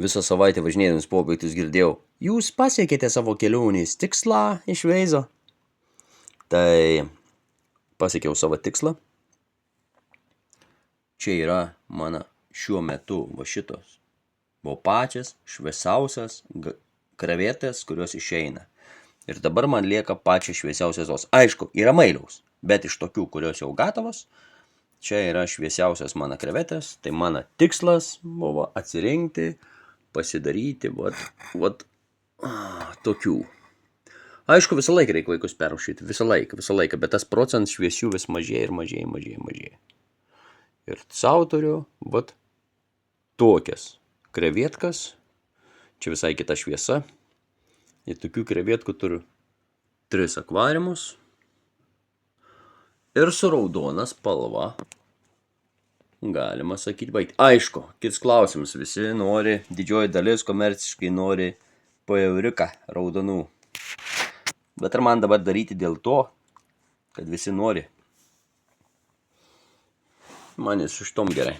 Visą savaitę važinėdamas po objektus girdėjau, jūs pasiekėte savo kelionės tikslą iš Veizo. Tai pasiekiau savo tikslą. Čia yra mano šiuo metu va šitos. Buvo pačias šviesiausias krevetės, kurios išeina. Ir dabar man lieka pačios šviesiausios. Aišku, yra mailiaus, bet iš tokių, kurios jau gatavos, čia yra šviesiausias mano krevetės. Tai mano tikslas buvo atsirinkti, pasidaryti, vat tokių. Aišku, visą laiką reikia vaikus perrašyti, visą laiką, bet tas procentas šviesių vis mažėja ir mažėja. Ir savo turiu, vat, tokias krevetkas, čia visai kita šviesa. Ir tokių krevetkų turiu 3 akvariumus ir su raudona spalva, galima sakyti, baigti. Aišku, kits klausimas, visi nori, didžioji dalis komerciškai nori po euriką raudonų. Bet ar man dabar daryti dėl to, kad visi nori? Man jis iš tom gerai.